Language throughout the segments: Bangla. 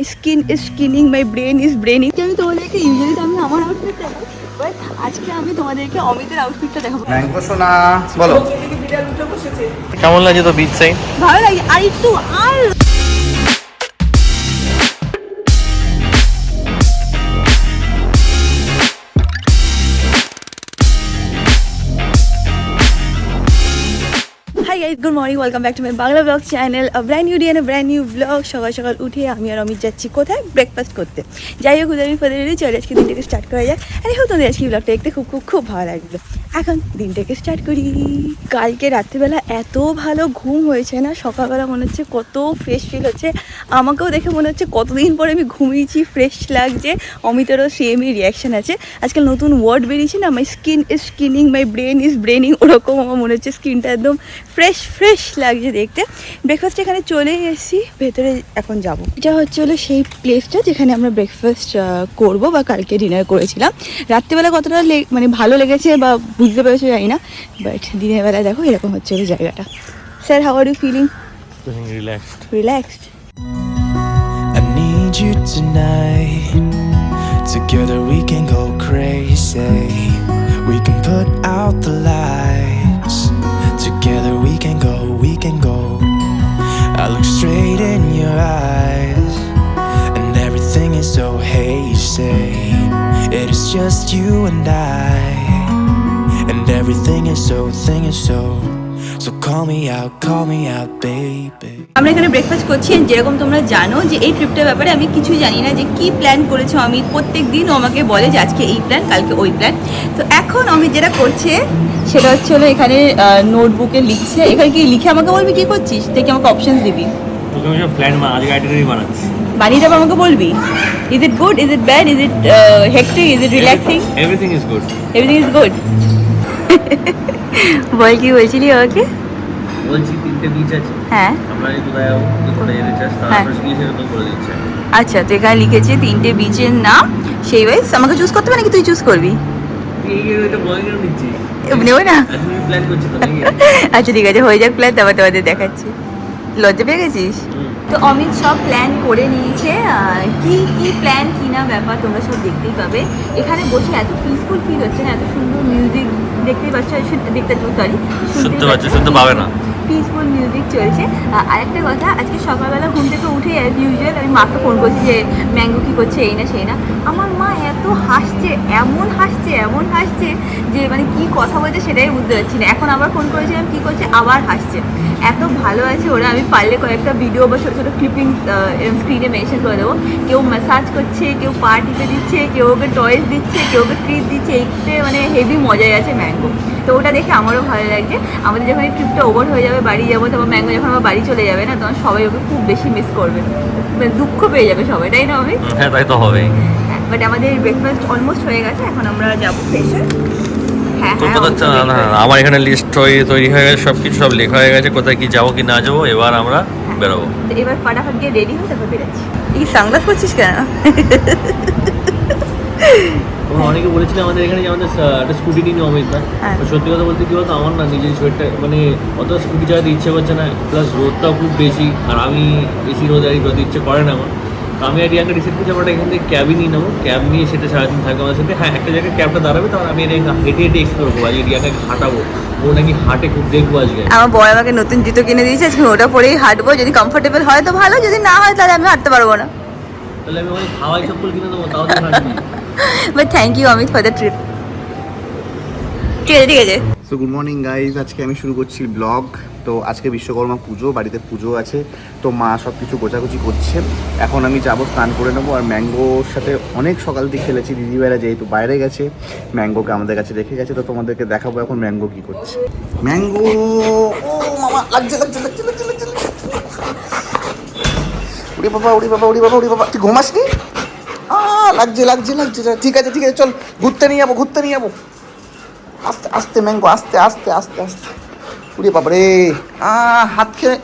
Skin is skinning, my brain is braining. আমি তোমাদেরকে ইউজুয়ালি তো আমি আমার আউটফিট দেখাই, বাট আজকে আমি তোমাদেরকে অমিতের আউটফিটটা দেখাবো। ম্যাঙ্গো সোনা বলো কেমন লাগে তো বিচ সাইড? ভালো লাগে আর একটু আর hi guys, good morning, welcome back to my Bangla blog channel. Brand new day and brand new blog. সকাল সকাল উঠে আমি আর অমিত যাচ্ছি কোথায়? ব্রেকফাস্ট করতে। যাই হোক, উদারি ফদারি চলে আজকে দিনটাকে স্টার্ট করা যাক। আর হোক তোমাদের আজকে ব্লগটা দেখতে খুব খুব খুব ভালো লাগবে। এখন দিনটাকে স্টার্ট করি। কালকে রাত্রিবেলা এত ভালো ঘুম হয়েছে না, সকালবেলা মনে হচ্ছে কত ফ্রেশ ফিল হচ্ছে। আমাকেও দেখে মনে হচ্ছে কতদিন পরে আমি ঘুমিয়েছি, ফ্রেশ লাগছে। অমিতেরও সেমই রিয়াকশান আছে। আজকাল নতুন ওয়ার্ড বেরিয়েছে না, my skin is skinning, my brain is braining, ওরকম আমার মনে হচ্ছে স্কিনটা একদম ফ্রেশ ফ্রেশ লাগছে দেখতে। ব্রেকফাস্ট এখানে চলে এসেছি, ভেতরে এখন যাব। এটা হচ্ছে হলো সেই প্লেসটা যেখানে আমরা ব্রেকফাস্ট করব বা কালকে ডিনার করেছিলাম। রাত্রিবেলা কতটা মানে ভালো লেগেছে বা বুঝতে পেরেছো জানি না, বাট দিনের বেলা দেখো এরকম হচ্ছে ওই জায়গাটা। Sir, how are you feeling? Relaxed. I need you tonight. Together we can go crazy. We can put out the lights. Together we can go. I look straight in your eyes, and everything is so hazy. It is just you and I, and everything is so, so call me out, baby. আমরা এখানে ব্রেকফাস্ট করছি। যেরকম তোমরা জানো যে এই ট্রিপটার ব্যাপারে আমি কিছুই জানি না, যে কি প্ল্যান করেছো আমি। প্রত্যেক দিন ও আমাকে বলে যে আজকে এই প্ল্যান, কালকে ওই প্ল্যান। তো এখন আমি যেটা করছে সেটা হচ্ছে হলো এখানে নোটবুকে লিখছে। এখানে কি লিখে আমাকে বলবি কি করছিস, দেখি আমাকে অপশনস দিবি। তোকে আমি সব প্ল্যান আজকে আইটিনারি বানাচ্ছি, বানিয়ে যাবো, আমাকে বলবি is it good, is it bad, is it hectic, is it relaxing? Everything is good. Everything is good. বল কি বলছিলি ওকে? বলছি তিনটে বিচ আছে, হ্যাঁ আমরা এই কোথায় যাবো, তুই কোথায় যেতে চাস, তারপরে গিয়ে সেটা তো করে দিচ্ছে। আচ্ছা, তো এখানে লিখেছে তিনটে বিচের নাম, সেই ওয়াইজ আমাকে চুজ করতে হবে নাকি তুই চুজ করবি? এটা বলে কেন নিচ্ছি, নেবো না? তুমি প্ল্যান করছো তো নাকি? আচ্ছা ঠিক আছে, হয়ে যাক প্ল্যান, তারপর তোমাদের দেখাচ্ছি। লজ্জা পেয়ে গেছিস? তো অমিত সব প্ল্যান করে নিয়েছে। কি কি প্ল্যান কি না ব্যাপার তোমরা সব দেখতেই পাবে। এখানে বসে এত পিসফুল ফিল হচ্ছে না, এত সুন্দর মিউজিক দেখতেই পাচ্ছ, শুনতে পাচ্ছ, শুনতে পাবে না, পিসফুল মিউজিক চলছে। আরেকটা কথা, আজকে সকালবেলা ঘুম থেকে উঠে অ্যাজ ইউজুয়াল আমি মাকে ফোন করছি যে ম্যাঙ্গো কী করছে, এই না সেই না। আমার মা এত হাসছে, এমন হাসছে যে মানে কি কথা বলছে সেটাই বুঝতে পারছি না। এখন আবার ফোন করেছিলাম কী করছে, আবার হাসছে। এত ভালো আছে ওরা। আমি পারলে কয়েকটা ভিডিও বা ছোটো ছোটো ক্লিপিংস স্ক্রিনে মেনশন করে দেবো। কেউ ম্যাসাজ করছে, কেউ পা টিপে দিচ্ছে, কেউ ওকে টয়েস দিচ্ছে, কেউ ওকে ট্রিট দিচ্ছে। এইতে মানে হেভি মজায় আছে ম্যাঙ্গো। তো ওটা দেখে আমারও ভালো লাগছে। আমাদের যখন এই ট্রিপটা ওভার হয়ে যাবে, বাড়ি যাবো, তারপর ম্যাঙ্গো যখন আমার বাড়ি চলে যাবে না, তখন সবাই ওকে খুব বেশি মিস করবে, মানে দুঃখ পেয়ে যাবে সবাই, তাই না আমি? হ্যাঁ তাই তো হবে। বাট আমাদের ব্রেকফাস্ট অলমোস্ট হয়ে গেছে, এখন আমরা যাবো ফ্রেশার। হ্যাঁ আমার এখানে লিস্ট তৈরি হয়ে গেছে, সবকিছু সব লেখা হয়ে গেছে, কোথায় কি যাবো কি না যাবো। এবার আমরা বেরোবো। তো এবার ফাটাফাট গিয়ে রেডি হয়ে তারপর বেরোচ্ছি। এই সানগ্লাস করছিস কেন? অনেকে বলেছিল আমাদের এখানে যে আমাদের একটা স্কুটি নিয়ে অমিত না, সত্যি কথা বলতে কি বলতো, আমার না নিজের শরীরটা মানে অত স্কুটি চালাতে ইচ্ছে করছে না, প্লাস রোদটাও খুব বেশি, আর আমি বেশি রোদ আর রোদ ইচ্ছে করে না আমার। তো আমি আর রিয়াকে ডিসাইড করছি আমরা এখান থেকে ক্যাবই নিয়ে নেবো, ক্যাব নিয়ে সেটা সারাদিন থাকবে আমার সাথে। হ্যাঁ, একটা জায়গায় ক্যাবটা দাঁড়াবে, তারপর আমি হেঁটে এক্সপ্লোর করবো। আজকে রিয়াকে হাঁটাবো, ও নাকি হাঁটে খুব, দেখবো আজকে। আমার বড় আমাকে নতুন জুতো কিনে দিয়েছে, আজকে ওটা পরেই হাঁটবো। যদি কমফোর্টেবল হয় তো ভালো, যদি না হয় তাহলে আমি হাঁটতে পারবো না। তাহলে আমি অনেক হাওয়াই চপ্পল কিনে দেবো, তাও তুই হাঁটবি। But thank you Amit for the trip. ঠিক আছে। সো গুড মর্নিং গাইজ, আজকে আমি শুরু করছি ব্লগ। তো আজকে বিশ্বকর্মা পুজো, বাড়িতে পুজো আছে, তো মা সব কিছু গোছাগুছি করছে। এখন আমি যাবো, স্নান করে নেবো। আর ম্যাঙ্গোর সাথে অনেক সকাল থেকে খেলেছি, দিদিভাইরা যেহেতু বাইরে গেছে, ম্যাঙ্গোকে আমাদের কাছে রেখে গেছে। তো তোমাদেরকে দেখাবো এখন ম্যাঙ্গো কী করছে। ম্যাঙ্গো, ও মামা, লাগছে। উড়ি বাবা, তুই ঘুমাসনি? লাগছে। ঠিক আছে, চল ঘুরতে নিয়ে যাবো। আস্তে ম্যাঙ্গো, আস্তে। উড়ে বাবা রে, হাত খেয়ে।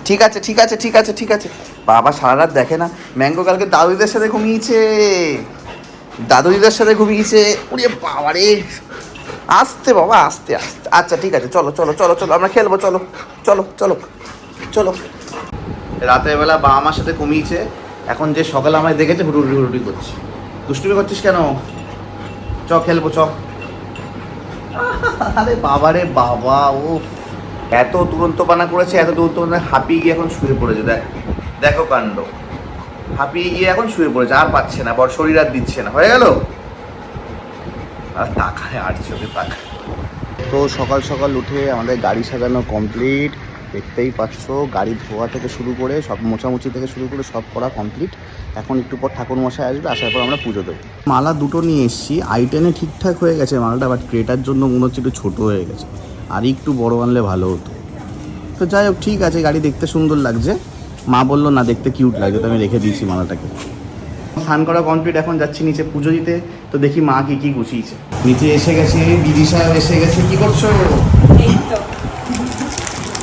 ঠিক আছে। বাবা সারা রাত দেখে না। ম্যাঙ্গো কালকে দাদুদের সাথে ঘুমিয়েছে। উড়ে বাবা রে, আস্তে বাবা, আস্তে। আচ্ছা ঠিক আছে, চলো আমরা খেলবো, চলো। রাতের বেলা বাবা মার সাথে কমিয়েছে, এখন যে সকালে আমায় দেখেছে হুটুটি করছে। দুষ্টুমি করছিস কেন? চ খেলবো চ। আরে বাবা রে বাবা, ও এত দুরন্ত পানা করেছে, এত দুরন্ত পানা, হাঁপিয়ে গিয়ে এখন শুয়ে পড়েছে। দেখো কাণ্ড, হাঁপিয়ে গিয়ে এখন শুয়ে পড়েছে, আর পাচ্ছে না, বড় শরীর আর দিচ্ছে না, হয়ে গেল। আর তাকায় আর চোখে তাকায়। তো সকাল সকাল উঠে আমাদের গাড়ি সাজানো কমপ্লিট, দেখতেই পাচ্ছ। গাড়ি ধোয়া থেকে শুরু করে সব মোছামুছি থেকে শুরু করে সব করা কমপ্লিট। এখন একটু পর ঠাকুর মশাই আসবে, আসার পর আমরা পুজো দেবো। মালা দুটো নিয়ে এসেছি, আইটেনে ঠিকঠাক হয়ে গেছে মালাটা, বাট ক্রেটার জন্য মনে হচ্ছে একটু ছোটো হয়ে গেছে, আর একটু বড় আনলে ভালো হতো। তো যাই হোক, ঠিক আছে, গাড়ি দেখতে সুন্দর লাগছে। মা বললো না, দেখতে কিউট লাগছে, তো আমি রেখে দিয়েছি মালাটাকে। স্নান করা কমপ্লিট, এখন যাচ্ছি নিচে পুজো দিতে। তো দেখি মা কি গুছিয়েছে। নিচে এসে গেছে, দিদি সাহেব এসে গেছে। কি করছো?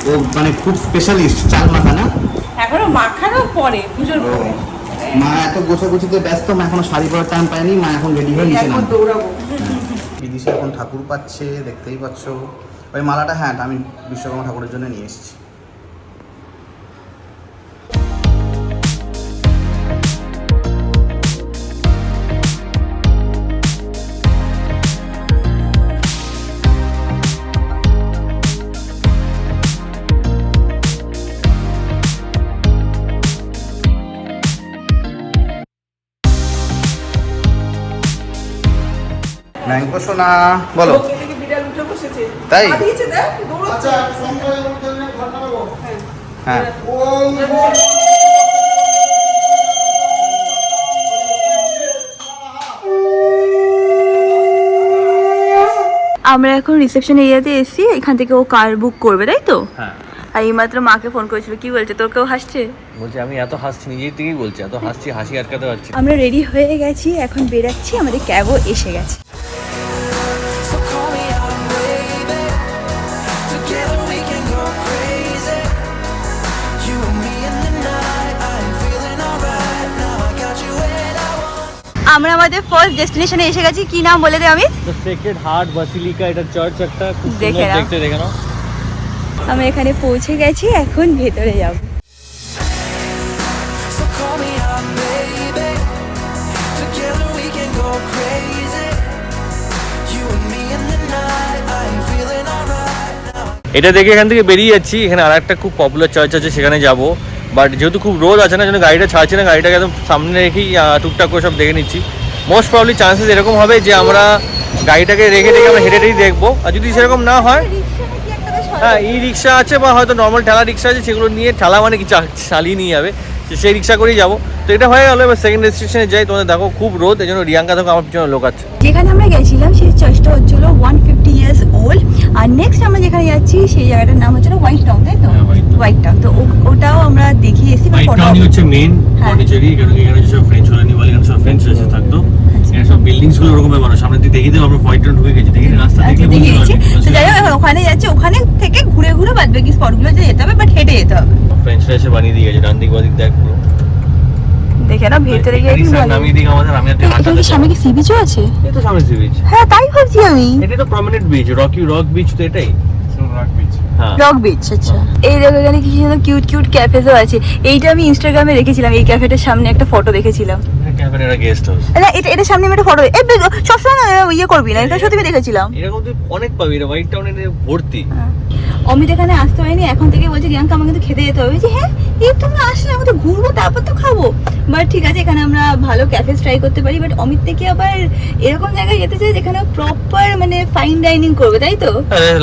ও মানে খুব স্পেশালিস্ট চাল মাখা, না? এখনো মাখানো পরে পুজোর পরে। মা এত গোছাগুছিতে ব্যস্ত, মা এখনো শাড়ি পরার টাইম পায়নি। মা এখন রেডি হয়ে নিচে নামবে। দৌড়াবো। দিদি সাহেব এখন ঠাকুর পাচ্ছে, দেখতেই পাচ্ছ। ওই মালাটা, হ্যাঁ, আমি বিশ্বকর্মা ঠাকুরের জন্য নিয়ে এসেছি। ম্যাঙ্গো সোনা, বলো। তাই? হ্যাঁ। আমরা এখন রিসেপশন এরিয়াতে এসেছি, এখান থেকে ও কার বুক করবে, তাই তো? হ্যাঁ, আর এইমাত্র মাকে ফোন করেছিল, কি বলছে? তোর কেউ হাসছে? বলছি আমি এত হাসছি, নিজের থেকেই বলছি এত হাসছি, হাসি আটকাতে পারছি না। আমরা রেডি হয়ে গেছি, এখন বেরাচ্ছি, আমাদের ক্যাবও এসে গেছে। So call me out, baby. Together we can go crazy. You and me in the night. I'm feeling alright. Now I got you where I want. আমরা আমাদের ফার্স্ট ডেস্টিনেশনে এসে গেছি। কি নাম বলে দে আমি? তো সেক্রেড হার্ট বাসিলিকা, এটা চার্চ একটা, খুব দেখে সুন্দর নাও। দেখতে, দেখে নাও। আমরা এখানে পৌঁছে গেছি, এখন ভেতরে যাব। So call me out, baby. Together we can go crazy. You and me in the night. I'm feeling alright. Now এটা দেখে এখান থেকে বেরিয়ে যাচ্ছি। এখানে আর একটা খুব পপুলার চার্চ আছে, সেখানে যাব। বাট যেহেতু খুব রোদ আছে না, জন্য গাড়িটা ছাড়ছি না, গাড়িটাকে একদম সামনে রেখেই টুকটাক করে সব দেখে নিচ্ছি। মোস্ট প্রবলি চান্সেস এরকম হবে যে আমরা গাড়িটাকে রেখে আমরা হেঁটেই দেখবো। আর যদি সেরকম না হয়, হ্যাঁ, ই রিক্সা আছে বা হয়তো নর্মাল ঠেলা রিক্সা আছে, সেগুলো নিয়ে, ঠেলা মানে কি চালিয়ে নিয়ে যাবে, সেই রিক্সা করেই যাবো। তো এটা হয়ে গেলো। এবার সেকেন্ড ডেস্টিনেশনে যাই। তোমাদের দেখো খুব রোদ, এই জন্য রিয়াঙ্কা দেখো আমার পিছনে লোক আছে। যেখানে আমরা গেছিলাম সেই চার্চটা হচ্ছিল 150 ইয়ার্স ওল্ড। আর নেক্সট আমরা যেখানে যাচ্ছি সেই জায়গাটার নাম হচ্ছিল হোয়াইট টাউন, তাই তো? হ্যাঁ, White Town। White town. তো ওটাও আমরা দেখে এসেছি। হোয়াইট টাউনই হচ্ছে মেইন পন্ডিচেরি, কারণ এখানে সব ফ্রেঞ্চ কলোনি বলে, এখানে সব ফ্রেঞ্চ এসে থাকতো। এখানে সব বিল্ডিংস গুলো ওরকম ব্যাপার। সামনে দিয়ে দেখি আমরা হোয়াইট টাউন ঢুকে গেছি, দেখি রাস্তা দেখে দেখে বুঝতে গেছি। পারছি। তো যাই হোক, এখন ওখানে যাচ্ছি, ওখানে থেকে ঘুরে ঘুরে বাদ বাকি স্পটগুলো যেতে হবে, বাট হেঁটে যেতে হবে। ফ্রেঞ্চরা এসে বানিয়ে দিয়ে গেছে, ডান দিক বাদিক দেখ পুরো। দেখে না, ভেতরে গিয়ে একটু ভালো। নামিয়ে দিক আমাদের, আমি আর তুই এখানে কি সামনে কি সি বিচও আছে? এই তো সামনে সি বিচ। হ্যাঁ, তাই ভাবছি আমি। এটাই তো প্রমিনেন্ট বিচ, রক বিচ তো এটাই। হ্যাঁ, রক বিচ, আচ্ছা। এই দেখো, এখানে কি সুন্দর কিউট কিউট ক্যাফেজও আছে। এইটা আমি ইনস্টাগ্রামে রেখেছিলাম, এই ক্যাফেটার সামনে একটা ফটো দেখেছিলাম। ক্যাফেটেরা গেস্ট হাউস। না, এটা সামনে আমি একটা ফটো, এই সবসময় না ইয়ে করবি না, এটা সত্যি আমি দেখেছিলাম। এরকম তুই অনেক পাবি, এটা হোয়াইট টাউনে ভর্তি। অমিত এখানে আসতে হয়নি, এখন থেকে বলছে রিয়াঙ্কা আমাকে তো খেতে যেতে হবে। বলছি হ্যাঁ, এই তোমরা আসলে আমি তো ঘুরবো, তারপর তো খাবো। বাট ঠিক আছে, এখানে আমরা ভালো ক্যাফেস ট্রাই করতে পারি। বাট অমিত থেকে আবার এরকম জায়গায় যেতে চাই যেখানে প্রপার মানে ফাইন ডাইনিং করবে, তাই তো?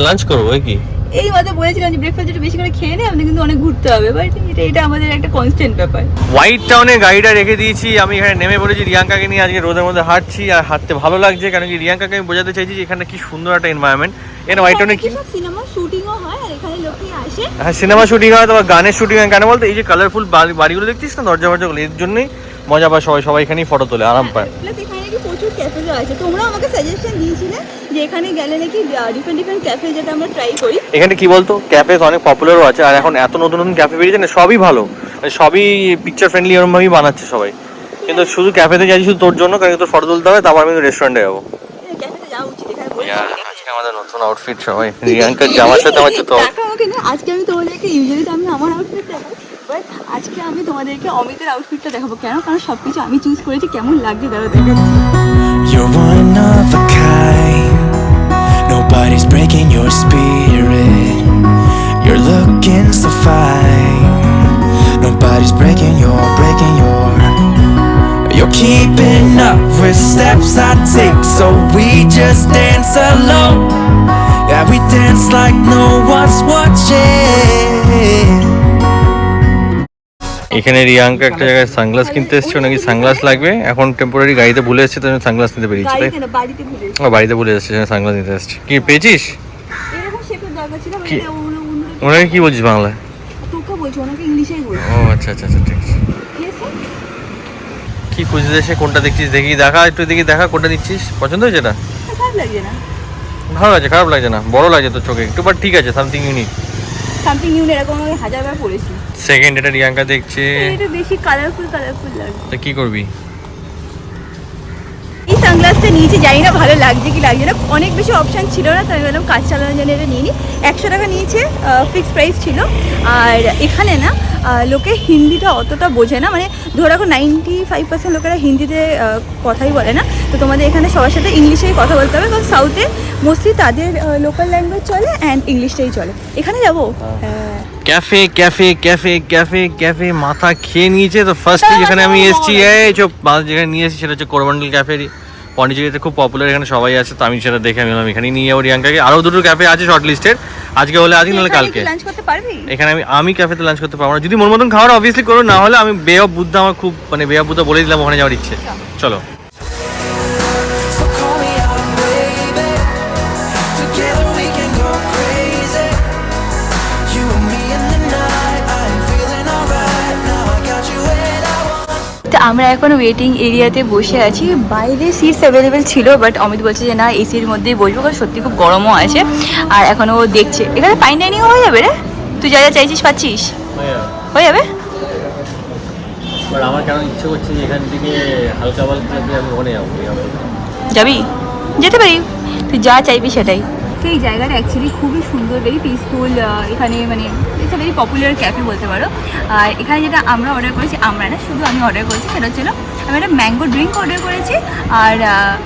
লাঞ্চ করবো কি? এই মাত্র বলেছিলাম যে ব্রেকফাস্ট একটু বেশি করে খেয়ে নেই, আমাদের কিন্তু অনেক ঘুরতে হবে। বাট এটা আমাদের একটা কনস্ট্যান্ট ব্যাপার। হোয়াইট টাউনে গাড়িটা রেখে দিয়েছি, আমি এখানে নেমে পড়েছি। রিয়াঙ্কাকে নিয়ে আজকে রোদের মধ্যে হাঁটছি, আর হাঁটতে ভালো লাগছে, কারণ কি রিয়াঙ্কাকে আমি বোঝাতে চাইছি যে এখানে কি সুন্দর একটা এনভায়রনমেন্ট। এখানে হোয়াইট টাউনে কি সিনেমা শুটিংও হয়, আর এখানে লোকই আসে। হ্যাঁ, সিনেমা শুটিং হয়, তোমার গানের শুটিং হয়। কেন বলতো, এই যে কালারফুল বাড়িগুলো দেখছিস না, দরজা ফরজাগুলো, এর জন্যই মজা পায় সবাই এখানেই ফটো তোলে, আরাম পায়। প্লাস এখানে নাকি প্রচুর ক্যাফেজও আছে। তোমরা আমাকে সাজেশন দিয়েছিলে যে এখানে গেলে নাকি ডিফারেন্ট ক্যাফে, যেটা আমরা ট্রাই করি। এখানে কি বলতো, ক্যাফে অনেক পপুলারও আছে, আর এখন এত নতুন নতুন ক্যাফে বেরিয়েছে না, সবই ভালো, মানে সবই পিকচার ফ্রেন্ডলি এরকমভাবেই বানাচ্ছে সবাই। কিন্তু শুধু ক্যাফেতে যাই শুধু তোর জন্য, কারণ তোর ফটো তুলতে হবে, তারপর আমি রেস্টুরেন্টে যাবো। ক্যাফেতে যাওয়া উচিত, এখানে আজকে আমাদের নতুন আউটফিট সবাই, রিয়াঙ্কার জামার সাথে আমার জুতো। দেখো আমাকে না, আজকে আমি তোমাদেরকে ইউজুয়ালি তো আমি আমার আউটফিট দেখাই, বাট আজকে আমি তোমাদেরকে অমিতের আউটফিটটা দেখাবো। কেন? কারণ সব কিছু আমি চুজ করেছি, কেমন লাগছে তারা দেখাচ্ছি। You're one of a kind. Nobody's breaking your spirit. You're looking so fine. Nobody's breaking your. You're keeping up with steps I take, so we just dance alone. Yeah, we dance like no one's watching. এখানে রিয়াঙ্কা একটা জায়গায় সানগ্লাস কিনতে এসেছে, নাকি সানগ্লাস লাগবে, এখন টেম্পোরারি গাড়িতে ভুলে এসেছে, তাই সানগ্লাস নিতে বেরিয়েছে, তাই গাড়িতে না, বাড়িতে ভুলে ও বাড়িতে ভুলে এসেছে, সানগ্লাস নিতে এসেছে। কি পেয়েছিস? এরকম শেপের দরকার ছিল। কি? এটা অন্য ওনাকে কি বলছিস বাংলায়? তোকে বলছি, ওনাকে ইংলিশেই বলছি। ও আচ্ছা আচ্ছা আচ্ছা, ঠিক আছে। ঠিক আছে? কি খুঁজতে এসে কোনটা দেখছিস? দেখি দেখা, একটু দেখি দেখা, কোনটা নিচ্ছিস? পছন্দ হয়েছে এটা? খারাপ লাগছে না? ভালো লাগছে, খারাপ লাগছে না, বড় লাগছে তোর চোখে একটু, বাট ঠিক আছে, সামথিং ইউনিক। সামথিং নিউ এরকম আমি হাজারবার পড়েছি। সেকেন্ড এটা রিয়াঙ্কা দেখছে, এটা বেশি কালারফুল লাগছে। তা কি করবি? এই সানগ্লাসটা নিয়েছি, জানি না ভালো লাগছে কি লাগছে না, অনেক বেশি অপশান ছিল না, তো আমি বললাম কাজ চালানোর জন্য এটা নিয়ে নিই। 100 টাকা নিয়েছে, ফিক্সড প্রাইস ছিল। আর এখানে না লোকে হিন্দিটা অতটা বোঝে না, মানে ধরে রাখো 95% লোকেরা হিন্দিতে কথাই বলে না, তো তোমাদের এখানে সবার সাথে ইংলিশেই কথা বলতে হবে, কারণ সাউথে মোস্টলি তাদের লোকাল ল্যাঙ্গুয়েজ চলে অ্যান্ড ইংলিশটাই চলে। এখানে যাবো হ্যাঁ, cafe cafe cafe cafe cafe মাথা খেয়ে নিয়েছে। তো ফার্স্ট যেখানে আমি এসেছি, এই চোপ যেখানে নিয়ে এসেছি সেটা হচ্ছে কোরমন্ডল ক্যাফে। পন্ডিচেরিতে খুব পপুলার, এখানে সবাই আছে, তো আমি সেটা দেখে আমি বললাম এখানে নিয়ে যাবো রিয়াঙ্কাকে। আরও দুটো ক্যাফে আছে শর্ট লিস্টের, আজকে হলে আজকে নাহলে কালকে। লাঞ্চ করতে পারবি এখানে আমি ক্যাফেতে লাঞ্চ করতে পারবো না, যদি মন মতন খাওয়ার অবভিয়াসলি করো, না হলে আমি বে অফ বুদ্ধা, আমার খুব মানে বে অফ বুদ্ধা বলে দিলাম, ওখানে যাওয়ার ইচ্ছে। চলো। So call me out, baby. Together we can go crazy. You and me in the night. I'm feeling alright. Now I got you where I want. তো আমরা এখন ওয়েটিং এরিয়াতে বসে আছি। বাইরে সিটস অ্যাভেলেবেল ছিল, বাট অমিত বলছে যে না এসির মধ্যেই বসবো, কারণ সত্যি খুব গরমও আছে। আর এখনও ও দেখছে। এখানে ফাইন ডাইনিংও হয়ে যাবে রে? তুই যা যা চাইছিস পাচ্ছিস? হয়ে যাবে। বাট আমার কেন ইচ্ছে করছে যে এখান থেকে হালকা পালকা আমি ওখানে যাবো। যাবি? যেতে পারি, তুই যা চাইবি সেটাই। তো এই জায়গাটা অ্যাকচুয়ালি খুবই সুন্দর, ভেরি পিসফুল। এখানে মানে ইটস ভেরি পপুলার ক্যাফে বলতে পারো। আর এখানে যেটা আমরা অর্ডার করেছি, আমরা না শুধু আমি অর্ডার করেছি, সেটা হচ্ছিল আমি একটা ম্যাঙ্গো ড্রিঙ্ক অর্ডার করেছি। আর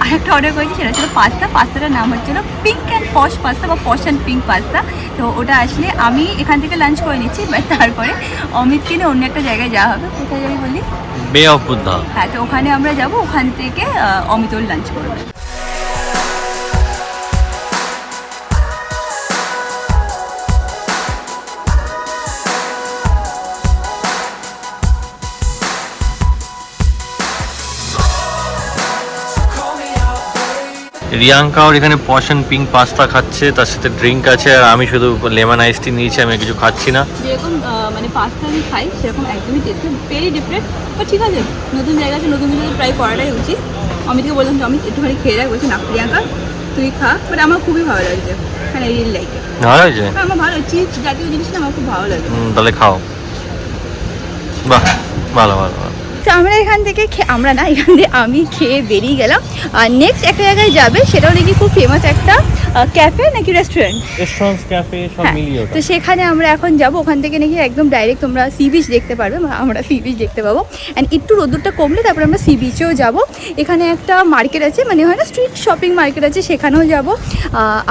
আরেকটা অর্ডার করেছি, সেটা হচ্ছিল পাস্তা। পাস্তাটার নাম হচ্ছিল পিঙ্ক অ্যান্ড পশ পাস্তা বা পশ অ্যান্ড পিঙ্ক পাস্তা। তো ওটা আসলে আমি এখান থেকে লাঞ্চ করে নিচ্ছি, বাট তারপরে অমিতকে নিয়ে অন্য একটা জায়গায় যাওয়া হবে। কোথায় যাবি বললি? বে অফ বুদ্ধা। হ্যাঁ, তো ওখানে আমরা যাবো, ওখান থেকে অমিত ওর লাঞ্চ করবে। রিয়াঙ্কা ওর এখানে পশ অ্যান্ড পিঙ্ক পাস্তা খাচ্ছে, তার সাথে ড্রিঙ্ক আছে, আর আমি শুধু লেমন আইস টি নিয়েছি, আমি কিছু খাচ্ছি না। যেরকম মানে পাস্তা আমি খাই সেরকম একদমই টেস্ট ভেরি ডিফারেন্ট, বাট ঠিক আছে, নতুন জায়গা আছে, নতুন কিছু ট্রাই করাটাই উচিত। অমিতকে বললাম যে আমি একটুখানি খেয়ে রাখ, বলছি না প্রিয়াঙ্কা তুই খা, বাট আমার খুবই ভালো লাগছে। হ্যাঁ, রিয়েল লাইক ভালো হয়েছে, আমার ভালো চিপস জাতীয় জিনিসটা আমার খুব ভালো লাগে। তাহলে খাও। বাহ, ভালো ভালো। তো আমরা এখান থেকে আমরা না এখান থেকে আমি খেয়ে বেরিয়ে গেলাম। আর নেক্সট একটা জায়গায় যাবে, সেটাও নাকি খুব ফেমাস একটা ক্যাফে নাকি রেস্টুরেন্ট, ক্যাফে সব মিলিয়ে। তো সেখানে আমরা এখন যাব। ওখান থেকে নাকি একদম ডাইরেক্ট তোমরা সি বিচ দেখতে পারবে, আমরা সি বিচ দেখতে পাবো। অ্যান্ড একটু রোদ্দুরটা কমলে তারপরে আমরা সি বিচেও যাব। এখানে একটা মার্কেট আছে, মানে হয় না স্ট্রিট শপিং মার্কেট আছে, সেখানেও যাব।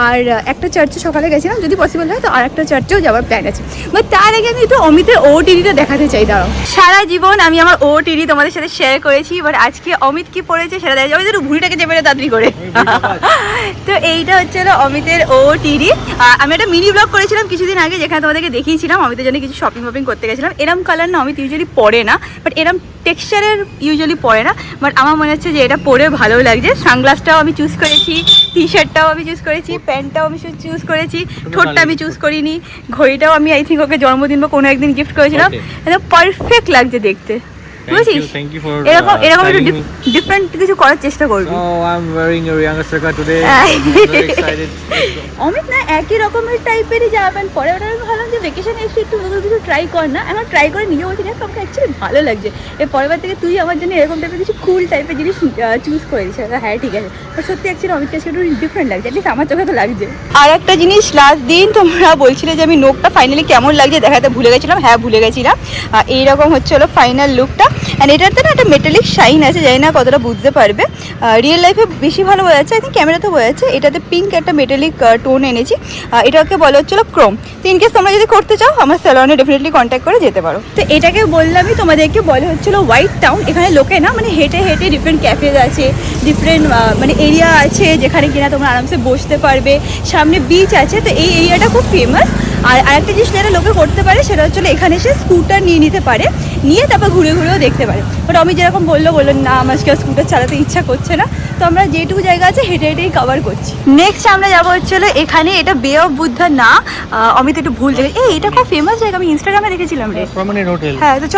আর একটা চার্চে সকালে গেছিলাম, যদি পসিবল হয় তো আর একটা চার্চেও যাওয়ার প্ল্যান আছে। বাট তার আগে আমি একটু অমিতের ওটিডিটা দেখাতে চাই। দাঁড়াও, সারা জীবন আমি আমার ওটিডি তোমাদের সাথে শেয়ার করেছি, বাট আজকে অমিত কি পড়েছে সেটা দেখা যাবে। একটু ভুঁড়িটাকে চেপে তাড়াতাড়ি করে। তো এইটা হচ্ছে অমিতের ওটিডি। আমি একটা মিনি ব্লগ করেছিলাম কিছুদিন আগে, যেখানে তোমাদেরকে দেখিয়েছিলাম অমিতের জন্য কিছু শপিং করতে গেছিলাম। এরম কালার না অমিত ইউজুয়ালি পরে না, বাট এরম টেক্সচারের ইউজুয়ালি পরে না, বাট আমার মনে হচ্ছে যে এটা পরে ভালো লাগছে। সানগ্লাসটাও আমি চুজ করেছি, টি শার্টটাও আমি চুজ করেছি, প্যান্টটাও আমি চুজ করেছি, ঠোঁটটা আমি চুজ করিনি, ঘড়িটাও আমি আই থিঙ্ক ওকে জন্মদিন বা কোনো একদিন গিফট করেছিলাম। একদম পারফেক্ট লাগছে দেখতে। বুঝেছিস? Thank you for এরকম এরকম একটু styling me. ডিফারেন্ট কিছু করার চেষ্টা করবি। Oh, I'm wearing a Rihanna Circa today. হ্যাঁ। I'm very excited. অমিত না একই রকমের টাইপেরই জামা প্যান্ট পরে, ওটা আমি ভাবলাম যে ভেকেশনে এসে একটু নতুন কিছু ট্রাই কর না। এখন ট্রাই করে নিজে বলছি দেখ আমাকে অ্যাকচুয়ালি ভালো লাগছে, এর পরের বার থেকে তুই আমার জন্য এরকম টাইপের কিছু কুল টাইপের জিনিস চুজ করে দিস। হ্যাঁ ঠিক আছে, সত্যি অ্যাকচুয়ালি অমিত কাছে একটু ডিফারেন্ট লাগছে, অ্যাটলিস্ট আমার চোখে তো লাগছে। আর একটা জিনিস, লাস্ট দিন তোমরা বলছিলে যে আমি নোকটা ফাইনালি কেমন লাগছে দেখাতে ভুলে গেছিলাম। হ্যাঁ ভুলে গেছিলাম। এইরকম হচ্ছে হলো ফাইনাল লুকটা। অ্যান্ড এটাতে না একটা মেটালিক শাইন আছে, জানি না কতটা বুঝতে পারবে। রিয়েল লাইফে বেশি ভালো বোঝা যাচ্ছে, আই থিঙ্ক ক্যামেরাতে বোঝা যাচ্ছে। এটাতে পিঙ্ক একটা মেটালিক টোন এনেছি, এটাকে বলা হচ্ছিল ক্রোম। তো ইনকেস তোমরা যদি করতে চাও আমার স্যালনে ডেফিনেটলি কন্ট্যাক্ট করে যেতে পারো। তো এটাকে বললামই তোমাদেরকে, বলে হচ্ছিলো হোয়াইট টাউন। এখানে লোকে না মানে হেঁটে হেঁটে ডিফারেন্ট ক্যাফেজ আছে, ডিফারেন্ট মানে এরিয়া আছে যেখানে কিনা তোমরা আরামসে বসতে পারবে, সামনে বিচ আছে। তো এই এরিয়াটা খুব ফেমাস। আর আরেকটা জিনিস যেটা লোকে করতে পারে সেটা হচ্ছে এখানে এসে স্কুটার নিয়ে নিতে পারে, নিয়ে তারপর ঘুরে ঘুরেও দেখতে পারে। বাট আমি যেরকম বললো না আমার স্কুটার চালাতে ইচ্ছা করছে না, তো আমরা যেটুকু জায়গা আছে হেঁটে হেঁটেই কভার করছি। নেক্সট আমরা যাবো হচ্ছিলো এখানে, এটা বে অফ বুদ্ধা না, অমিত একটু ভুল জায়গা। এটা খুব ফেমাস জায়গা, আমি ইনস্টাগ্রামে দেখেছিলাম রে। Permanent hotel. হ্যাঁ তো চ।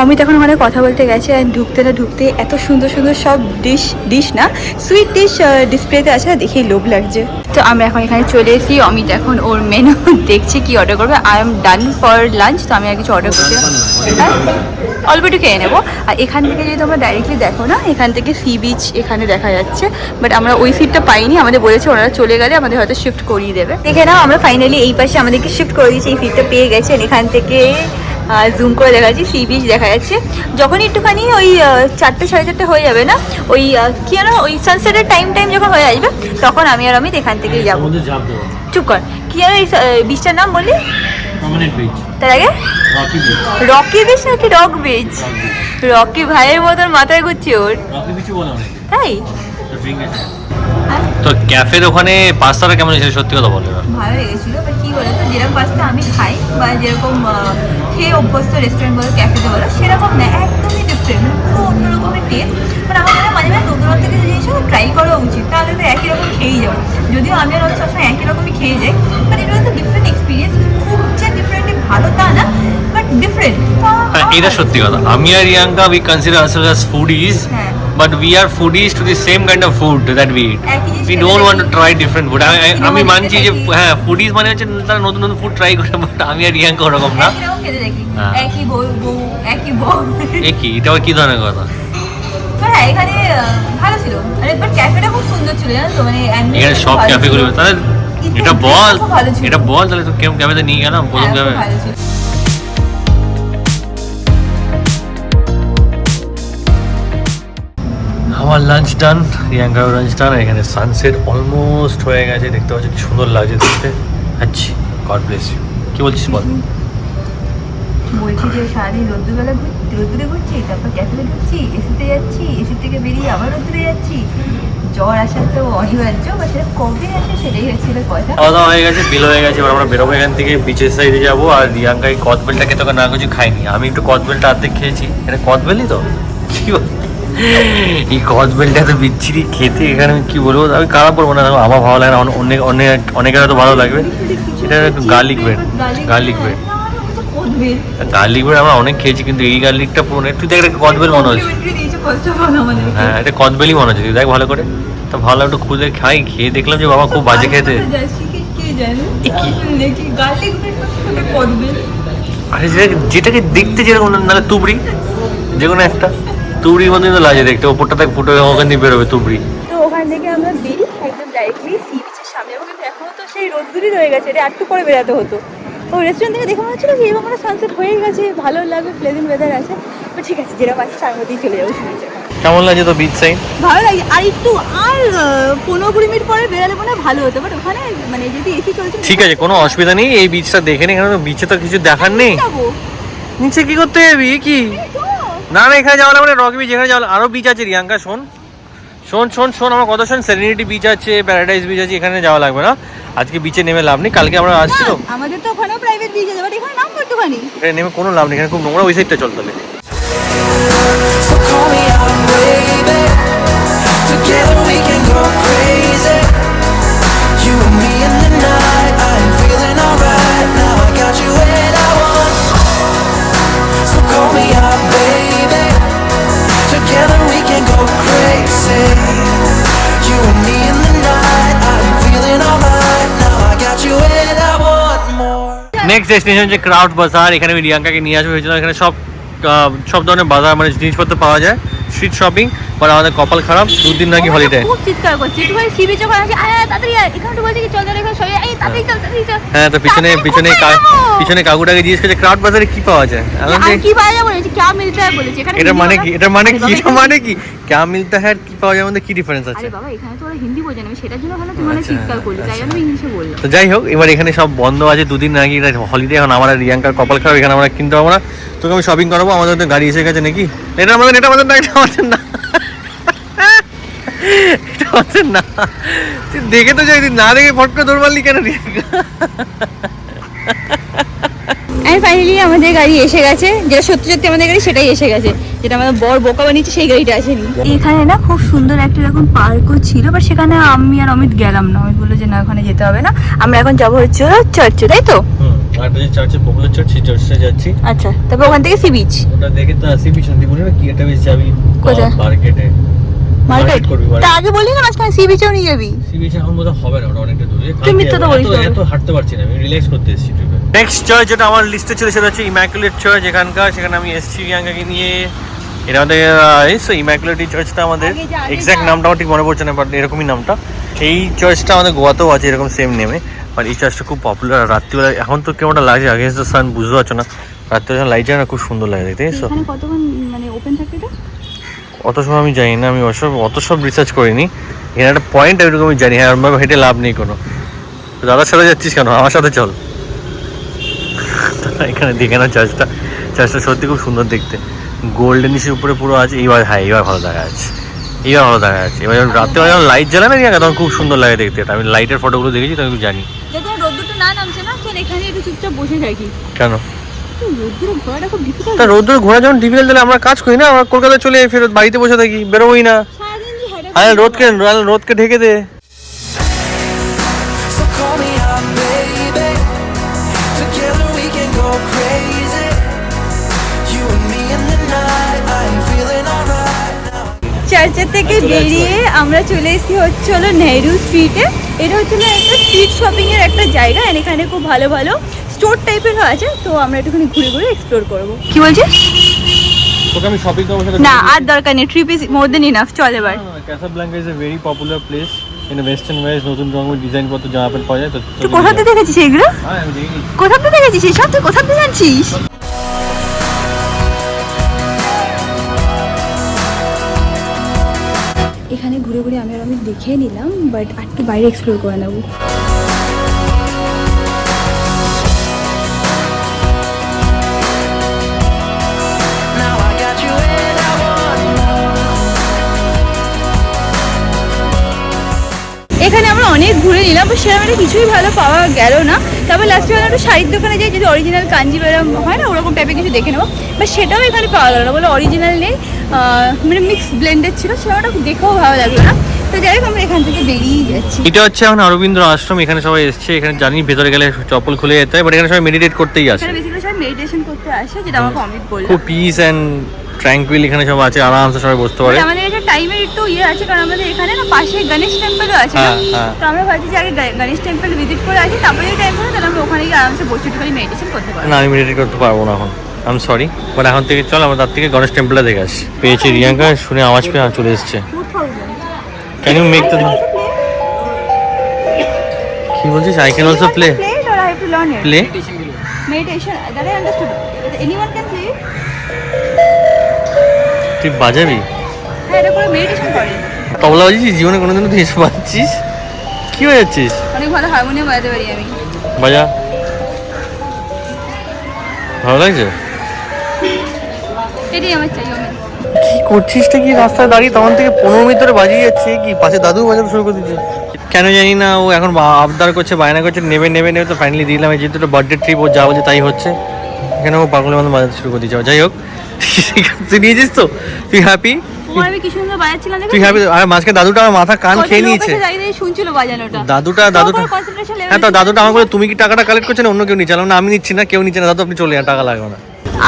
অমিত এখন ওখানে কথা বলতে গেছে, অ্যান্ড ঢুকতে না ঢুকতে এত সুন্দর সুন্দর সব ডিশ না সুইট ডিশ ডিসপ্লেতে আছে, দেখেই লোভ লাগছে। তো আমরা এখন এখানে চলে এসেছি, অমিত এখন ওর মেনু দেখছি কি অর্ডার করবে। I am done for lunch, তো আমি আর কিছু অর্ডার করছি না, অল্প একটু খেয়ে নেবো। আর এখান থেকে যদি তোমরা ডাইরেক্টলি দেখো না, এখান থেকে সি বিচ এখানে দেখা যাচ্ছে, বাট আমরা ওই সিটটা পাইনি। আমাদের বলেছে ওনারা চলে গেলে আমাদের হয়তো শিফট করিয়ে দেবে। দেখে না আমরা ফাইনালি এই পাশে আমাদেরকে শিফট করে দিয়েছি, এই সিটটা পেয়ে গেছে। এখান থেকে জুম করে দেখা যাচ্ছে সি বিচ দেখা যাচ্ছে। যখনই একটুখানি ওই 4টে সাড়ে 4টে হয়ে যাবে না, ওই কি যেন ওই সানসেটের টাইম যখন হয়ে আসবে, তখন আমি আর অমিত এখান থেকেই যাবো। চুপ কর, কি যেন এই বিচটার নাম বললি? Permanent beach. তার আগে Rocky beach. রকি বিচ নাকি রক বিচ? রকি ভাইয়ের মতন মাথায় ঘুরছি ওর, Rocky beach বলা হয়। তাই? তো drink আছে। তো ক্যাফের ওখানে পাস্তাটা কেমন হয়েছিল সত্যি কথা বলো? ভালো লেগেছিলো, বাট কী বলো তো, যেরকম পাস্তা আমি খাই বা যেরকম খেয়ে অভ্যস্ত রেস্টুরেন্ট বলো ক্যাফেতে বলো, সেরকম না, একদমই ডিফারেন্ট, পুরো অন্য রকমের টেস্ট। মানে আমার মনে হয় মাঝে মাঝে নতুনত্ব কিছু জিনিসও ট্রাই করা উচিত, তাহলে তো একই রকম খেয়েই যাবো। যদিও আমি আর সবসময় একই রকমই খেয়ে যাই, বাট এটা তো ডিফারেন্ট এক্সপিরিয়েন্স, খুব যে ডিফারেন্টলি ভালো তা না, বাট ডিফারেন্ট। হ্যাঁ এটা সত্যি কথা। আমি আর Riyanka we consider ourselves as foodies, হ্যাঁ। but we are foodies to the same kind of food that we eat. We don't want to try different food. আমি মানছি যে হ্যাঁ ফুডিজ মানে হচ্ছে তারা নতুন নতুন ফুড ট্রাই করে, বাট আমি আর রিয়াঙ্কা ওরকম না। একই রকম খেতে দেখি, হ্যাঁ। একই বউ একই বউ। কি এটা আবার কি ধরনের কথা? হ্যাঁ এখানে ভালো ছিল, আরে বাট ক্যাফেটা খুব সুন্দর ছিল জানো তো, মানে এখানে সব ক্যাফেগুলো তাহলে এটা বল, এটা বল তাহলে তো কেমন ক্যাফেতে নিয়ে গেলাম প্রথম ক্যাফে। আমার লাঞ্চ ডান, রিয়াঙ্কার লাঞ্চ ডান। এখানে সানসেট অলমোস্ট হয়ে গেছে, দেখতে পাচ্ছি কি সুন্দর লাগছে দেখতে। আচ্ছা গড ব্লেস ইউ। কি বলছিস বল? বলছি যে সারাদিন রোদ্দুরে ঘুরছি, তারপর ক্যাফেতে ঢুকছি, এসিতে যাচ্ছি, এসি থেকে বেরিয়ে আবার রোদ্দুরে যাচ্ছি। জ্বর আসার তো অনিবার্য, বা সেটা কবে আসে সেটাই হচ্ছিল কথা। খাওয়া দাওয়া হয়ে গেছে, বিল হয়ে গেছে, এবার আমরা বেরোবো এখান থেকে, বিচের সাইডে যাবো। আর রিয়াঙ্কা এই কদবেলটা খেতে না কিছু খাইনি, আমি একটু কদবেলটা অর্ধেক খেয়েছি। এটা কদবেলই তো, কি বল এই কদবেলটা তো বিচ্ছিরি খেতে। এখানে আমি কি বলবো, আমি খারাপ বলবো না, আমার ভালো লাগে না, অনেকের হয়তো ভালো লাগবে। এটা একটু গার্লিক ব্রেড আমরা অনেক খেয়েছি, কিন্তু এই গার্লিকটা পুরো তুই দেখ একটা কদবেল মনে হচ্ছে। হ্যাঁ এটা কদবেলই মনে হচ্ছে, তুই দেখ ভালো করে। তো ভালো একটু খুঁজে খাই, খেয়ে দেখলাম যে বাবা খুব বাজে খেতে। আরে যেটাকে দেখতে যেরকম, নাহলে তুবড়ি, যে কোনো একটা তুবড়ির মধ্যে তো লাগে দেখতে, ওপরটা থেকে ফুটে ওখান দিয়ে বেরোবে তুবড়ি। তো ওখান থেকে আমরা বেরিয়ে একদম ডাইরেক্টলি সি বিচের সামনে যাবো, কিন্তু এখনো তো সেই রোদ্দুরই রয়ে গেছে, এটা একটু পরে বেরোতে হতো। ও রেস্টুরেন্ট থেকে দেখে মনে হচ্ছিলো যে এবার আমরা সানসেট হয়ে গেছে, ভালো লাগবে, প্লেজেন্ট ওয়েদার আছে। তো ঠিক আছে, যেরকম আছে তার মধ্যেই চলে যাবো সি বিচে। কেমন লাগছে তো বিচ সাইড? ভালো লাগে, আর একটু আর 15-20 মিনিট পরে বেরোলে মনে হয় ভালো হতো, বাট ওখানে মানে যদি এসি চলছে ঠিক আছে, কোনো অসুবিধা নেই। এই বিচটা দেখে নি, এখানে তো বিচে তো কিছু দেখার নেই। যাবো নিচে কি করতে যাবি কি? না না এখানে যাওয়া লাগবে না, রক বিচ এখানে যাওয়া, আরো বিচ আছে রিয়াঙ্কা। শোন আমার কথা শোন, সেরেনিটি বিচ আছে, প্যারাডাইস বিচ আছে, এখানে যাওয়া লাগবে না। আজকে বিচে নেমে লাভ নেই, কালকে আমরা আসছি তো। আমাদের তো ওখানেও প্রাইভেট বিচ আছে, বাট এখানে নাম একটুখানি এখানে নেমে কোনো লাভ নেই, এখানে খুব নোংরা, ওই সাইডটা চল তাহলে। So call me out, baby. Together we can go crazy. You and me in the night. I'm feeling alright. Now I got you when I want. So call me out, baby. Next destination হচ্ছে ক্রাউড বাজার। এখানে আমি রিয়াঙ্কাকে নিয়ে আসবো, হয়েছিল এখানে সব ধরনের বাজার মানে জিনিসপত্র পাওয়া যায়, স্ট্রিট শপিং। বাট আমাদের কপাল খারাপ, 2 দিন নাকি হলিডে। খুব চিৎকার করছে একটু ভাই সি বিচে করে আসি, তাড়াতাড়ি এখানে তো বলছে কি চল এখানে সবাই এই তাড়াতাড়ি চল তাড়াতাড়ি চল। হ্যাঁ, তো পিছনে কাকুটাকে জিজ্ঞেস করছে ক্রাউড বাজারে কি পাওয়া যায়। কি পাওয়া যায় বলেছে, क्या मिलता है বলেছে। এখানে এটা মানে কি, এটা মানে কি क्या मिलता है কি পাওয়া যায়, মধ্যে কি ডিফারেন্স আছে? আরে বাবা এখানে তো ওরা হিন্দি বোঝে না, আমি সেটার জন্য ভালো তুমি মানে চিৎকার করলি, তাই আমি ইংলিশে বললাম। তো যাই হোক, এবার এখানে সব বন্ধ আছে 2 দিন নাকি হলিডে। এখন আমার রিয়াঙ্কার কপাল খারাপ, এখানে আমরা কিনতে পারবো না। তোকে আমি শপিং করাবো, আমাদের তো গাড়ি এসে গেছে নাকি। এটা আমাদের না, এটা আমাদের না তুই দেখে তো যাই, না দেখে ফট করে দৌড় মারলি কেন রিয়াঙ্কা? আর ফাইনালি আমাদের গাড়ি এসে গেছে, যেটা সত্যি সত্যি আমাদের গাড়ি সেটাই এসে গেছে, যেটা আমাদের বড় বোকা বানিয়েছে সেই গাড়িটা আসেনি। এখানে না খুব সুন্দর একটা এরকম পার্কও ছিল, বাট সেখানে আমি আর অমিত গেলাম না। অমিত বললো যে না ওখানে যেতে হবে না, আমরা এখন যাবো হচ্ছে চার্চে, তাই তো? আর যে চার্চে পপুলার চার্চ, সেই চার্চে যাচ্ছি। আচ্ছা, তারপর ওখান থেকে সি বিচ। ওটা দেখে তো সি বিচ শান্তি বলে না কি একটা বেশ যাবি কোথায়? মার্কেটে। মার্কেট করবি তা আগে বললি না মাঝখানে সি বিচেও নিয়ে যাবি। সি বিচ এখন বোধহয় হবে না, ওটা অনেকটা দূরে। তুই মিথ্যা তো বলিস না। এত হাঁটতে পারছি না, আমি রিল্যাক্স করতে এসেছি ট্রিপে। নেক্সট চার্চ যেটা আমার লিস্টে ছিল সেটা হচ্ছে ইম্যাকুলেট চার্চ এখানকার। সেখানে আমি এসেছি রিয়াঙ্কাকে নিয়ে। এটা আমাদের ইম্যাকুলেট চার্চটা আমাদের এক্স্যাক্ট নামটা আমার ঠিক মনে পড়ছে না, বাট এরকমই নামটা। এই চার্চটা আমাদের গোয়াতেও আছে এরকম সেম নেমে, বাট এই চার্চটা খুব পপুলার। রাত্রিবেলা এখন তো কেমনটা লাগছে আগেন্স্ট দ্য সান বুঝতে পারছো না, রাত্রিবেলা যখন লাইট যায় না খুব সুন্দর লাগে দেখতে। এখানে কতক্ষণ মানে ওপেন থাকে এটা? অত সময় আমি জানি না, আমি অত সব রিসার্চ করিনি। এখানে একটা পয়েন্ট এরকম আমি জানি, হ্যাঁ ওরকম হেঁটে লাভ নেই কোনো। তো দাদার সাথে যাচ্ছিস কেন, আমার সাথে চল। এখানে দেখে না চার্চটা সত্যি খুব সুন্দর দেখতে, গোল্ডেন ইসের উপরে পুরো আছে। এইবার ভালো দেখা যাচ্ছে, এবার রাত্রে যখন লাইট জ্বালা না তখন খুব সুন্দর লাগে দেখতে। এটা আমি লাইটের ফটোগুলো দেখেছি, তো আমি জানি। যখন রোদ্দুরটা না নামছে না, চল এখানে একটু চুপচাপ বসে থাকি। কেন রোদ্দুরে ঘোরাটা খুব ডিফিকাল্ট। তা রোদ্দুরে ঘোরা যখন ডিফিকাল্ট, তাহলে আমরা কাজ করি না, আমরা কলকাতা চলে ফেরত বাড়িতে বসে থাকি, বেরোবোই না। সারাদিন যে হেঁটে আরে রোদকে ঢেকে দে। So call me up, baby. Together we can go crazy. You and me in the night. I'm feeling alright now. চার্চের থেকে বেরিয়ে আমরা চলে এসেছি হচ্ছে হলো নেহরু স্ট্রিটে। এটা হচ্ছে একটা স্ট্রিট শপিং এর একটা জায়গা, আর এখানে খুব ভালো ভালো স্টোর টাইপের আছে। তো আমরা একটুখানি ঘুরে এক্সপ্লোর করবো। কি বলছিস? তোকে আমি শপিং করবো না আর দরকার নেই, trip is more than enough, চল এবার। Casablanca is a very popular place in western ways. নতুন রকমের ডিজাইন পত্র জামা প্যান্ট পাওয়া যায়। তো তুই কোথাতে দেখেছিস এগুলো? হ্যাঁ আমি দেখি। কোথাতে দেখেছিস এসব? তুই কোথাতে জানছিস? এখানে ঘুরে আমি আর আমি দেখে নিলাম, বাট একটু বাইরে এক্সপ্লোর করে নেবো। Now I got you and I want more. এখানে আমরা অনেক ঘুরে নিলাম, বাট সেরকম একটা কিছুই ভালো পাওয়া গেল না। তারপর লাস্টে আমরা একটু শাড়ির দোকানে যাই, যদি অরিজিনাল কাঞ্জিভারাম হয় না ওরকম টাইপের কিছু দেখে নেবো, বাট সেটাও এখানে পাওয়া গেল না। বলে অরিজিনাল নেই, মানে মিক্স ব্লেন্ডেড ছিল, সেটা দেখেও ভালো লাগলো না। তো যাই হোক আমরা এখান থেকে বেরিয়ে যাচ্ছি। এটা হচ্ছে এখন অরবিন্দ আশ্রম। এখানে সবাই এসছে, এখানে জানি ভেতরে গেলে চপ্পল খুলে যেতে হয়, বাট এখানে সবাই মেডিটেট করতেই আসে। এখানে বেসিক্যালি সবাই মেডিটেশন করতে আসে, যেটা আমাকে অমিত বলল। খুব পিস অ্যান্ড ট্র্যাঙ্কুইল এখানে সব আছে, আরামসে সবাই বসতে পারে। আমাদের এটা টাইমের একটু আছে, কারণ আমাদের এখানে না পাশে গণেশ টেম্পলও আছে না। তো আমরা ভাবছি যে আগে গণেশ টেম্পল ভিজিট করে আসি, তারপরে যদি টাইম থাকে তাহলে আমরা ওখানে গিয়ে আরামসে বসে একটুখানি মেডিটেশন করতে পারবো। না আমি মেডিটেট করতে পারবো না এখন, আই এম সরি, বাট এখন থেকে চল আমরা তার থেকে গণেশ টেম্পলটা দেখে আসি। পেয়েছি রিয়াঙ্কা, শুনে আওয়াজ পেয়ে চলে এসছে। ক্যান ইউ মেক দ্য কি বলছিস? I can also play play meditation that I understood. Anyone can play it? তুই বাজাবি? হ্যাঁ, এটা করে মেডিটেশন করে। তবলা বাজিয়েছিস জীবনে কোনোদিনও? তুই এসে বাজছিস? কি হয়ে যাচ্ছিস? অনেক ভালো হারমোনিয়াম বাজাতে পারি আমি। বাজা, ভালো লাগছে? এটাই আমার চাই। আমি কি করছিসটা কি রাস্তায় দাঁড়িয়ে তখন থেকে 15 মিনিট ধরে বাজিয়ে যাচ্ছে? কি পাশে দাদু বাজাতে শুরু করে দিচ্ছে কেন জানি না। ও এখন আবদার করছে, বায়না করছে, নেবে তো ফাইনালি দিলাম। যেহেতু একটা বার্থডে ট্রিপ, ও যা বলছে তাই হচ্ছে। এখানে ও পাগলের মতো বাজাতে শুরু করে দিচ্ছে। যাই হোক, তুই নিয়েছিস তো? তুই হ্যাপি? আমি কি সুন্দর বাজাচ্ছিলাম, তুই হ্যাপি? আর মাঝখানে দাদুটা আমার মাথা কান খেয়ে নিয়েছে। শুনছিল বাজানোটা। দাদুটা হ্যাঁ, তো দাদুটা আমাকে বলে তুমি কি টাকাটা কালেক্ট করছো না অন্য কেউ নিচ্ছে? না আমি নিচ্ছি না, কেউ নিচ্ছে না। দাদু আপনি চলে যান, টাকা লাগবে না।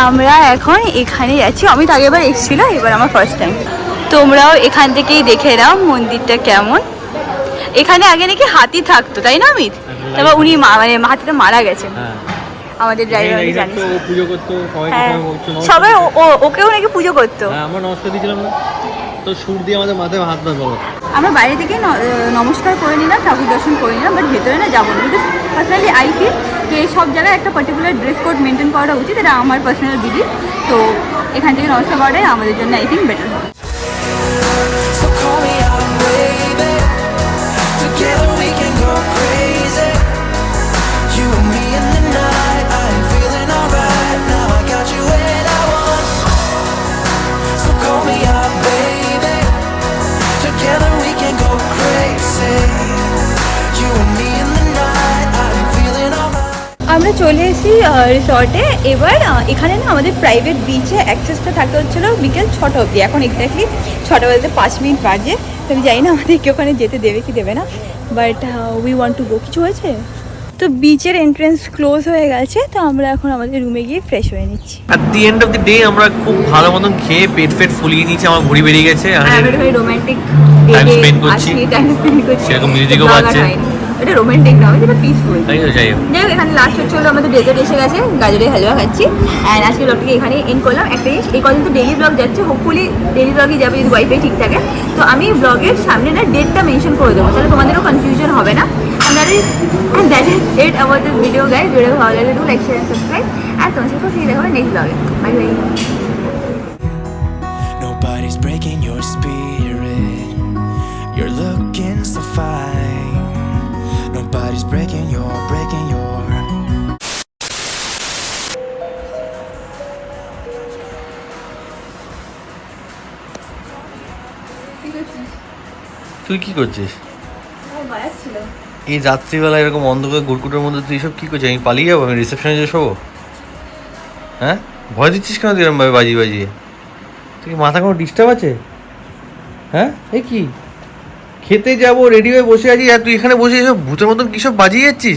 আমরা এখন এখানে যাচ্ছি। অমিত আগেবার এসেছিল, এবার আমার ফার্স্ট টাইম। তোমরাও এখান থেকেই দেখে নাও মন্দিরটা কেমন। এখানে আগে নাকি হাতি থাকতো, তাই না অমিত? তারপর উনি মানে হাতিটা মারা গেছে। আমাদের ড্রাইভার জানিস ও পুজো করতো সবাইকে হ্যাঁ নমস্কার সবাই করতো। ওকেও নাকি পুজো করতো। হ্যাঁ আমরা নমস্কার দিয়েছিলাম না তো সুর দিয়ে আমাদের মাথায় হাত না বলো আমরা বাইরে থেকে নমস্কার করে নিলাম, ঠাকুর দর্শন করে নিলাম, বাট ভেতরে না যাবো না। বিকজ পার্সোনালি আই ফিল যে সব জায়গায় একটা পার্টিকুলার ড্রেস কোড মেনটেন করা উচিত, এটা আমার পার্সোনাল বিলিভ। তো এখান থেকে নমস্কার করাটাই আমাদের জন্য আই থিঙ্ক বেটার হবে। So call me out, baby. Together we can go crazy. You and me in the night. I'm feeling alright. Now I got you where I want. So call me out, baby. Together we can go crazy. You and me in the night. I'm feeling alright. আমরা চলে এসেছি রিসর্টে। এবার এখানে না আমাদের প্রাইভেট বিচে অ্যাক্সেসটা থাকতে হচ্ছিলো বিকেল 6টা অবধি। এখন এক্স্যাক্টলি 6টা বাজতে 5 মিনিট বাজে। তো আমি জানি না আমাদেরকে ওখানে যেতে দেবে কি দেবে না, but we want to go. কিছু হয়েছে তো বিচের এন্ট্রেন্স ক্লোজ হয়ে গেছে, তো আমরা এখন আমাদের রুমে গিয়ে ফ্রেশ হয়ে নিচ্ছি। At the end of the day আমরা খুব ভালো মতন খেয়ে পেট ফেট ফুলিয়ে নিয়েছি, আমার ভুঁড়ি বেরিয়ে গেছে। রোমান্টিক Time spend করছি। সেরকম music-ও বাজছে। এটা রোমান্টিক না, এটা পিসফুল। তাই তো, যাই হোক। যাই হোক, এখানে লাস্ট হচ্ছে হলো আমাদের ডেজার্ট এসে গেছে, গাজরের হালুয়া খাচ্ছি। অ্যান্ড আজকে ব্লগটাকে এখানে এন্ড করলাম। একটা জিনিস, এই কদিন তো ডেইলি ব্লগ যাচ্ছে, হোপফুলি ডেইলি ব্লগই যাবে যদি ওয়াইফাই ঠিক থাকে। তো আমি ব্লগের সামনে না ডেটটা মেনশন করে দেবো, তাহলে তোমাদেরও কনফিউশন হবে না। And that is it about this video guys. Video ভালো লাগলে do like share and subscribe. আর তোমার সাথে ফিরে দেখা হবে নেক্সট ব্লগে। Bye bye. Nobody's breaking your spirit. You're looking so fine. Nobody's breaking your. তুই কি করছিস এই রাত্রিবেলা এরকম অন্ধকার গুড়কুটের মধ্যে? তুই সব কি করছিস? আমি পালিয়ে যাবো? আমি রিসেপশনে যে শোবো? হ্যাঁ, ভয় দিচ্ছিস কেন তুই এরকম ভাবে বাজিয়ে বাজিয়ে? তুই কি মাথা কোনো ডিস্টার্ব আছে? হ্যাঁ, এই কি খেতে যাবো রেডি হয়ে বসে আছি আর তুই এখানে বসে এসব ভূতের মতন কী সব বাজিয়ে যাচ্ছিস?